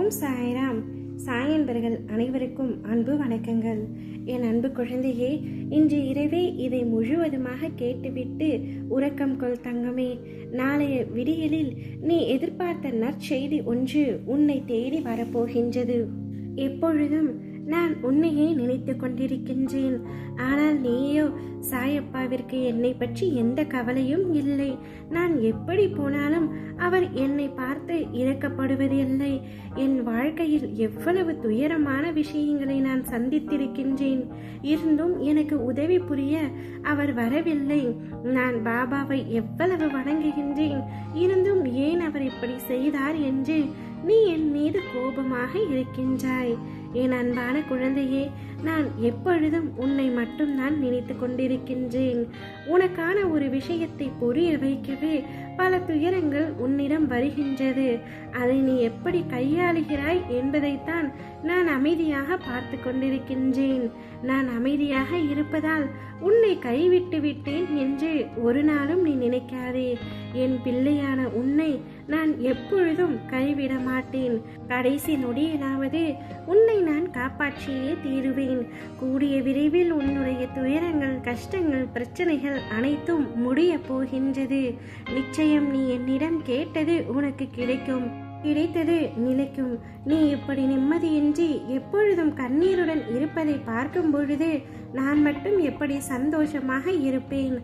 ஓம் சாய்ராம். சாயன்பர்கள் அனைவருக்கும் அன்பு வணக்கங்கள். என் அன்பு குழந்தையே, இன்று இரவே இதை முழுவதுமாக கேட்டுவிட்டு உறக்கம் கொள் தங்கமே. நாளைய விடியலில் நீ எதிர்பார்த்த நற்செய்தி ஒன்று உன்னை தேடி வரப்போகின்றது. எப்பொழுதும் நான் உன்னையே நினைத்து கொண்டிருக்கின்றேன். ஆனால் நீயோ சாயப்பாவிற்கு என்னை பற்றி எந்த கவலையும் இல்லை. நான் எப்படி போனாலும் அவர் என்னை பார்த்து இரக்கப்படுவதில்லை. என் வாழ்க்கையில் எவ்வளவு துயரமான விஷயங்களை நான் சந்தித்திருக்கின்றேன். இருந்தும் எனக்கு உதவி புரிய அவர் வரவில்லை. நான் பாபாவை எவ்வளவு வணங்குகின்றேன். இருந்தும் ஏன் அவர் இப்படி செய்தார் என்று நீ என் மீது கோபமாக இருக்கின்றாய். என் அன்பான குழந்தையே, நான் எப்பொழுதும் உன்னை மட்டும் நான் நினைத்து கொண்டிருக்கின்றேன். உனக்கான ஒரு விஷயத்தை புரிய வைக்கவே பல துயரங்கள் உன்னிடம் வருகின்றது. அதை நீ எப்படி கையாளுகிறாய் என்பதைத்தான் நான் அமைதியாக பார்த்து கொண்டிருக்கின்றேன். நான் அமைதியாக இருப்பதால் உன்னை கைவிட்டு விட்டேன் என்று ஒரு நாளும் நீ நினைக்காதே. என் பிள்ளையான உன்னை நான் எப்பொழுதும் கைவிட மாட்டேன். கடைசி நொடியிலாவது உன்னை நான் காப்பாற்றியே தீருவேன். கூடிய விரைவில் உன்னுடைய துயரங்கள், கஷ்டங்கள், பிரச்சனைகள் அனைத்தும் முடிய போகின்றது. நிச்சயம் நீ என்னிடம் கேட்டது உனக்கு கிடைக்கும். கிடைத்தது நிலைக்கும். நீ இப்படி நிம்மதியின்றி எப்பொழுதும் கண்ணீருடன் இருப்பதை பார்க்கும் பொழுது நான் மட்டும் எப்படி சந்தோஷமாக இருப்பேன்.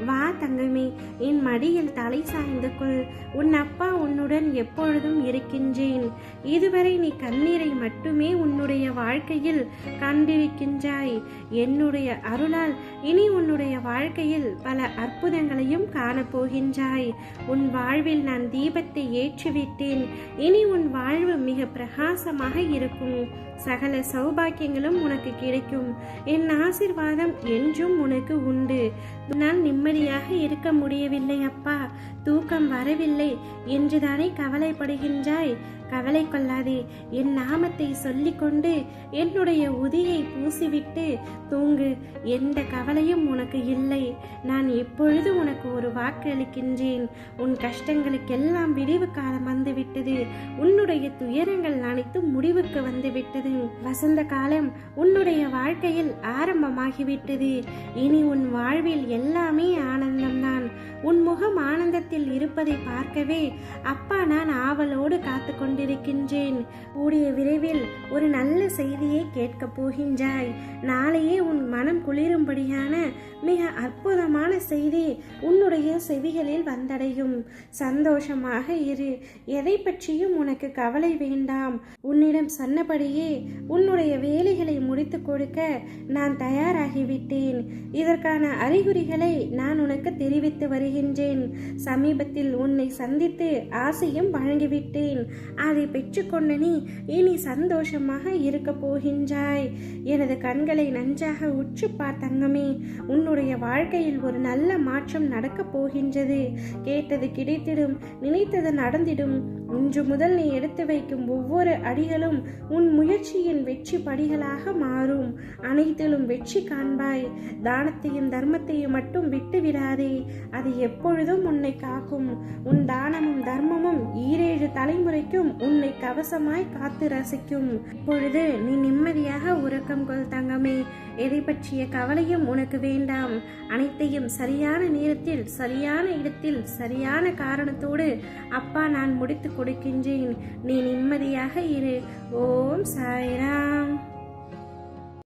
வா தங்கமே, என் மடியில் தலை சாய்ந்து கொள். உன் அப்பா உன்னுடன் எப்பொழுதும் இருக்கின்றேன். இதுவரை நீ கண்ணீரை மட்டுமே உன்னுடைய வாழ்க்கையில் கண்டிருக்கின்றாய். என்னுடைய அருளால் இனி உன்னுடைய வாழ்க்கையில் பல அற்புதங்களையும் காணப்போகின்றாய். உன் வாழ்வில் நான் தீபத்தை ஏற்றிவிட்டேன். இனி உன் வாழ்வு மிக பிரகாசமாக இருக்கும். சகல சௌபாக்கியங்களும் உனக்கு கிடைக்கும். என் ஆசீர்வாதம் என்றும் உனக்கு உண்டு. நான் நிம்மதியாக இருக்க முடியவில்லை அப்பா, தூக்கம் வரவில்லை என்றுதானே கவலைப்படுகின்றாய்? கவலை கொள்ளாதே. என் நாமத்தை சொல்லிக்கொண்டு என்னுடைய உதியை பூசிவிட்டு தூங்கு. எந்த கவலையும் உனக்கு இல்லை. நான் எப்பொழுது உனக்கு ஒரு வாக்கு அளிக்கின்றேன். உன் கஷ்டங்களுக்கெல்லாம் விடிவு காலம் வந்துவிட்டது. உன்னுடைய துயரங்கள் அனைத்தும் முடிவுக்கு வந்துவிட்டது. வசந்த காலம் உன்னுடைய வாழ்க்கையில் ஆரம்பமாகிவிட்டது. இனி உன் வாழ்வில் எல்லாமே ஆனந்தம்தான். உன் முகம் ஆனந்தத்தில் இருப்பதை பார்க்கவே அப்பா நான் ஆவலோடு காத்து கொண்டிருக்கின்றேன். கூடிய விரைவில் ஒரு நல்ல செய்தியை கேட்கப் போகின்றாய். நாளையே உன் மனம் குளிரும்படியான மிக அற்புதமான செய்தி உன்னுடைய செவிகளில் வந்தடையும். சந்தோஷமாக இரு. எதை பற்றியும் உனக்கு கவலை வேண்டாம். உன்னிடம் சொன்னபடியே உன்னுடைய வேலைகளை முடித்து கொடுக்க நான் தயாராகிவிட்டேன். இதற்கான அறிகுறிகளை நான் உனக்கு தெரிவித்து வருகின்றேன். சமீபத்தில் உன்னை சந்தித்து ஆசையும் வழங்கிவிட்டேன். அதை பெற்றுக்கொண்ட நீ இனி சந்தோஷமாக இருக்க போகின்றாய். எனது கண்களை நன்றாக உற்று பார் தங்கமே. உன்னுடைய வாழ்க்கையில் ஒரு நல்ல மாற்றம் நடக்கப் போகின்றது. கேட்டது கிடைத்திடும், நினைத்தது நடந்திடும். இன்று முதல் நீ எடுத்து வைக்கும் ஒவ்வொரு அடிகளும் உன் முயற்சியின் வெற்றி படிகளாக மாறும். அனைத்திலும் வெற்றி காண்பாய். தானத்தையும் தர்மத்தையும் மட்டும் விட்டு விடாதே. அது எப்பொழுதும் உன்னை காக்கும். உன் தானமும் தர்மமும் 7 தலைமுறைக்கும் உன்னை கவசமாய் காத்து ரசிக்கும். இப்பொழுது நீ நிம்மதியாக உறக்கம் கொள் தங்கமே. எதை பற்றிய கவலையும் உனக்கு வேண்டாம். அனைத்தையும் சரியான நேரத்தில், சரியான இடத்தில், சரியான காரணத்தோடு அப்பா நான் முடித்து கொடுக்கின்றேன். நீ நிம்மதியாக இரு. ஓம் சாய்ராம்.